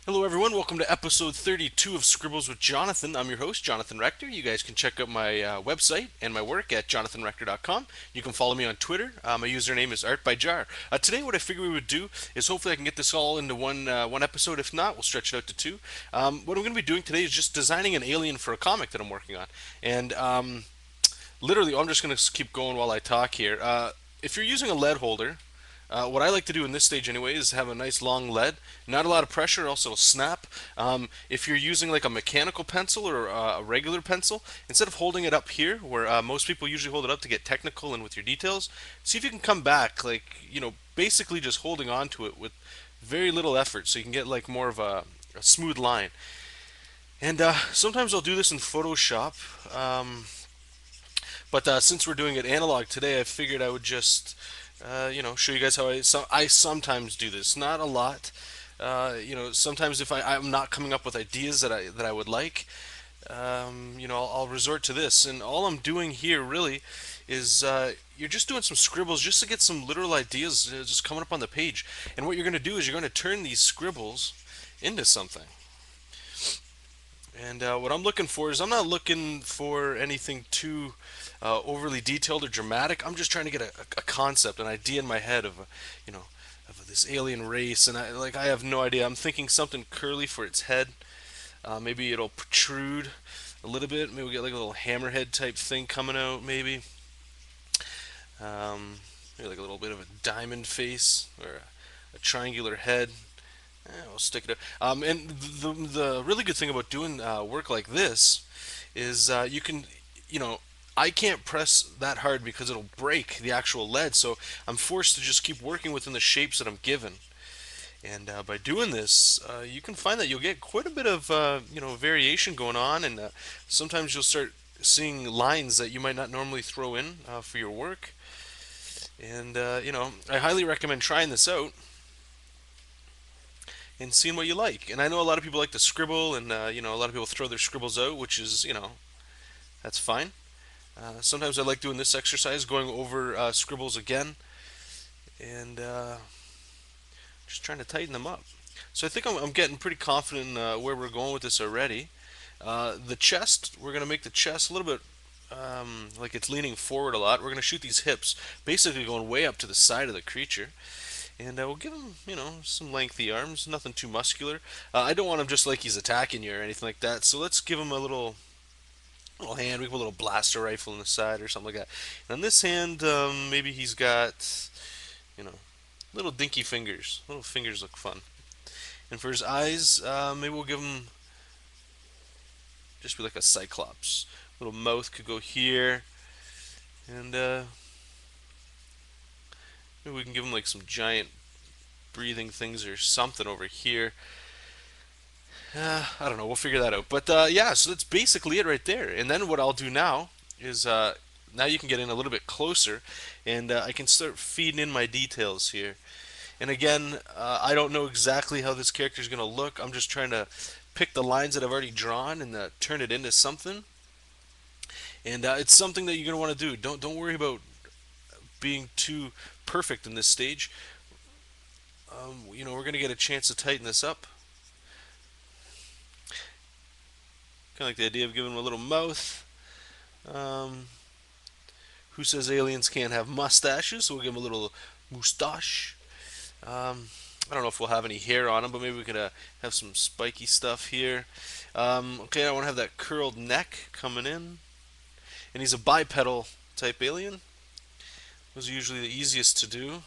Hello, everyone. Welcome to episode 32 of Scribbles with Jonathan. I'm your host, Jonathan Rector. You guys can check out my website and my work at jonathanrector.com. You can follow me on Twitter. My username is ArtByJar. Today, what I figured we would do is hopefully I can get this all into one episode. If not, we'll stretch it out to two. What I'm going to be doing today is just designing an alien for a comic that I'm working on. And literally, I'm just going to keep going while I talk here. If you're using a lead holder, what I like to do in this stage anyway is have a nice long lead, not a lot of pressure, also it'll snap. If you're using like a mechanical pencil or a regular pencil, instead of holding it up here, where most people usually hold it up to get technical and with your details, see if you can come back, like, basically just holding on to it with very little effort so you can get like more of a smooth line. And sometimes I'll do this in Photoshop, but since we're doing it analog today, I figured I would just show you guys how I sometimes do this. Not a lot. Sometimes if I'm not coming up with ideas that I would like, I'll resort to this. And all I'm doing here really is you're just doing some scribbles just to get some literal ideas just coming up on the page. And what you're going to do is you're going to turn these scribbles into something. And what I'm looking for is I'm not looking for anything too overly detailed or dramatic. I'm just trying to get a concept, an idea in my head of of this alien race, and I have no idea. I'm thinking something curly for its head. Maybe it'll protrude a little bit. Maybe we'll get like a little hammerhead type thing coming out. Maybe like a little bit of a diamond face or a triangular head. We'll stick it up. And the really good thing about doing work like this is you can, you know, I can't press that hard because it'll break the actual lead. So I'm forced to just keep working within the shapes that I'm given. And by doing this, you can find that you'll get quite a bit of variation going on, and sometimes you'll start seeing lines that you might not normally throw in for your work. And I highly recommend trying this out and seeing what you like. And I know a lot of people like to scribble, and a lot of people throw their scribbles out, which is that's fine. Sometimes I like doing this exercise, going over scribbles again, and just trying to tighten them up. So I think I'm getting pretty confident in where we're going with this already. The chest, we're going to make the chest a little bit like it's leaning forward a lot. We're going to shoot these hips, basically going way up to the side of the creature. And we'll give him, some lengthy arms, nothing too muscular. I don't want him just like he's attacking you or anything like that. So let's give him a little hand. We can put a little blaster rifle on the side or something like that. And on this hand, maybe he's got, you know, little dinky fingers. Little fingers look fun. And for his eyes, maybe we'll give him just be like a cyclops. Little mouth could go here, and maybe we can give him like some giant breathing things or something over here. I don't know. We'll figure that out. But yeah, so that's basically it right there. And then what I'll do now is now you can get in a little bit closer, and I can start feeding in my details here. And again, I don't know exactly how this character is going to look. I'm just trying to pick the lines that I've already drawn and turn it into something. And it's something that you're going to want to do. Don't worry about being too perfect in this stage. We're going to get a chance to tighten this up. Kind of like the idea of giving him a little mouth. Um, who says aliens can't have mustaches? So we'll give him a little moustache. I don't know if we'll have any hair on him, but maybe we could have some spiky stuff here. Okay, I want to have that curled neck coming in. And he's a bipedal type alien. Those are usually the easiest to do.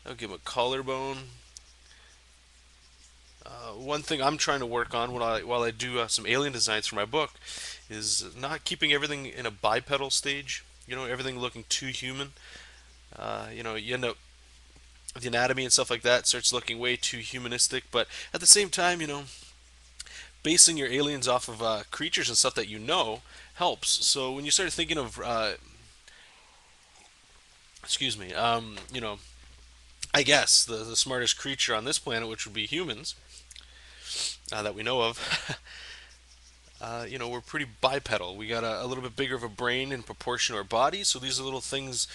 I'll give him a collarbone. One thing I'm trying to work on while I do some alien designs for my book is not keeping everything in a bipedal stage. Everything looking too human. You end up the anatomy and stuff like that starts looking way too humanistic. But at the same time, basing your aliens off of creatures and stuff that helps. So when you start thinking of, excuse me, I guess the smartest creature on this planet, which would be humans, that we know of, we're pretty bipedal. We got a little bit bigger of a brain in proportion to our bodies. So these are little things,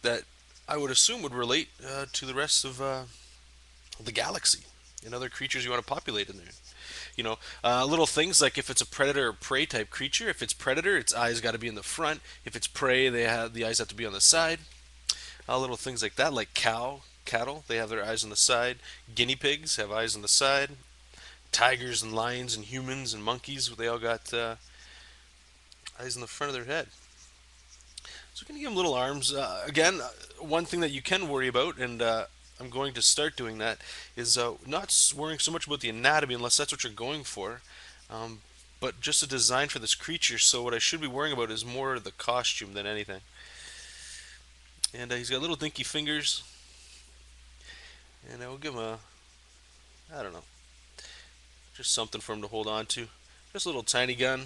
that I would assume would relate to the rest of the galaxy. and other creatures you want to populate in there. Little things like if it's a predator or prey type creature. If it's predator, its eyes got to be in the front. If it's prey, the eyes have to be on the side. Little things like that, like cattle, they have their eyes on the side. Guinea pigs have eyes on the side. Tigers and lions and humans and monkeys, they all got eyes in the front of their head. So we're gonna give them little arms. Again, one thing that you can worry about, and I'm going to start doing that, is not worrying so much about the anatomy unless that's what you're going for, um, but just a design for this creature. So what I should be worrying about is more the costume than anything. And he's got little dinky fingers, and I will give him I don't know, just something for him to hold on to. Just a little tiny gun.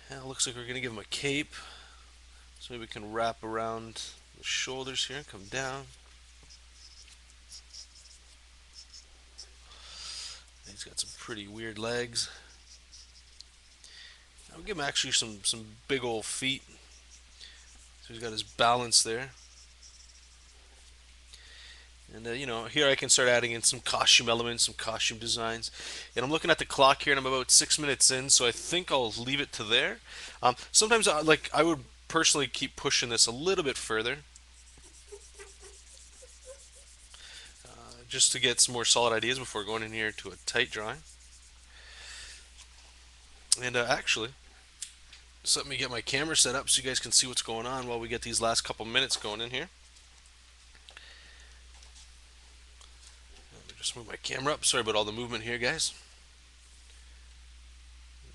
And it looks like we're gonna give him a cape. So maybe we can wrap around the shoulders here and come down. He's got some pretty weird legs. I'll give him actually some big old feet. So he's got his balance there. And here I can start adding in some costume elements, some costume designs. And I'm looking at the clock here, and I'm about 6 minutes in, so I think I'll leave it to there. Sometimes I would personally keep pushing this a little bit further, just to get some more solid ideas before going in here to a tight drawing. And actually, just let me get my camera set up so you guys can see what's going on while we get these last couple minutes going in here. Let me just move my camera up. Sorry about all the movement here, guys.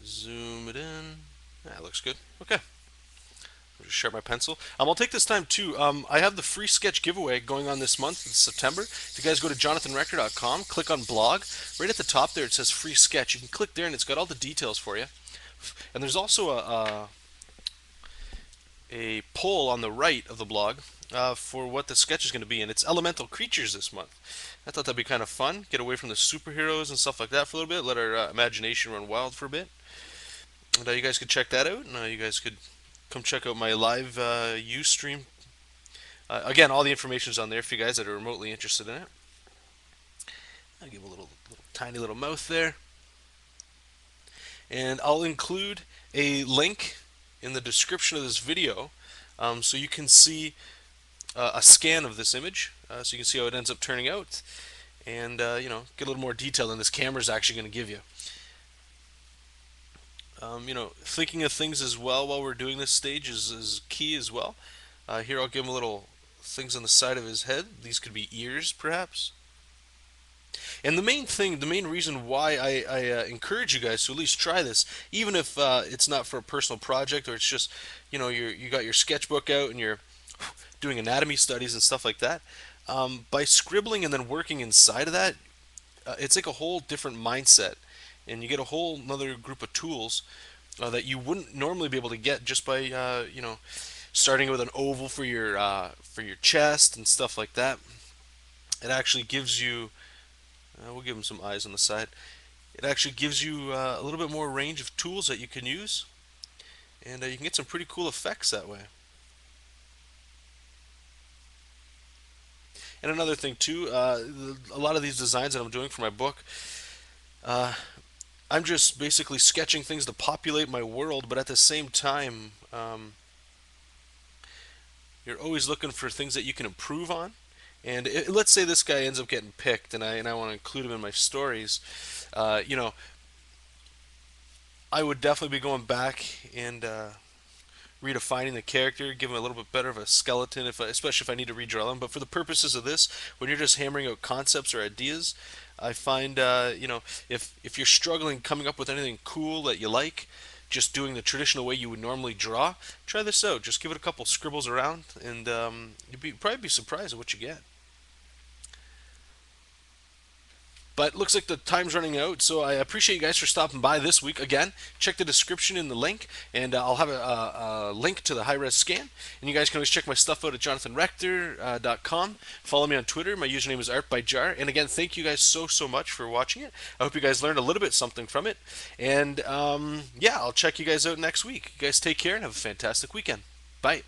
Zoom it in. That looks good. Okay. I'll just sharpen my pencil. I'll take this time too. I have the free sketch giveaway going on this month in September. If you guys go to jonathanrector.com, click on blog. Right at the top there it says free sketch. You can click there and it's got all the details for you. And there's also a poll on the right of the blog for what the sketch is going to be, and it's elemental creatures this month. I thought that'd be kind of fun. Get away from the superheroes and stuff like that for a little bit. Let our imagination run wild for a bit. And you guys could check that out. And you guys could come check out my live USTREAM. Again, all the information is on there for you guys that are remotely interested in it. I'll give a little tiny little mouth there. And I'll include a link in the description of this video so you can see a scan of this image, so you can see how it ends up turning out, and get a little more detail than this camera is actually going to give you. Thinking of things as well while we're doing this stage is key as well. Here I'll give him a little things on the side of his head. These could be ears, perhaps. And the main reason why I encourage you guys to at least try this, even if it's not for a personal project or it's just, you got your sketchbook out and you're doing anatomy studies and stuff like that, by scribbling and then working inside of that, it's like a whole different mindset, and you get a whole another group of tools that you wouldn't normally be able to get just by starting with an oval for your chest and stuff like that. It actually gives you we'll give him some eyes on the side. It actually gives you a little bit more range of tools that you can use, and you can get some pretty cool effects that way. And another thing too, a lot of these designs that I'm doing for my book, I'm just basically sketching things to populate my world, but at the same time, you're always looking for things that you can improve on. And let's say this guy ends up getting picked, and I want to include him in my stories. I would definitely be going back and redefining the character, give him a little bit better of a skeleton, especially if I need to redraw him. But for the purposes of this, when you're just hammering out concepts or ideas, I find if you're struggling coming up with anything cool that you like, just doing the traditional way you would normally draw, try this out. Just give it a couple scribbles around, and you'd probably be surprised at what you get. But looks like the time's running out, so I appreciate you guys for stopping by this week. Again, check the description in the link, and I'll have a link to the high-res scan. And you guys can always check my stuff out at jonathanrector.com. Follow me on Twitter. My username is artbyjar. And again, thank you guys so much for watching it. I hope you guys learned a little bit something from it. And yeah, I'll check you guys out next week. You guys take care and have a fantastic weekend. Bye.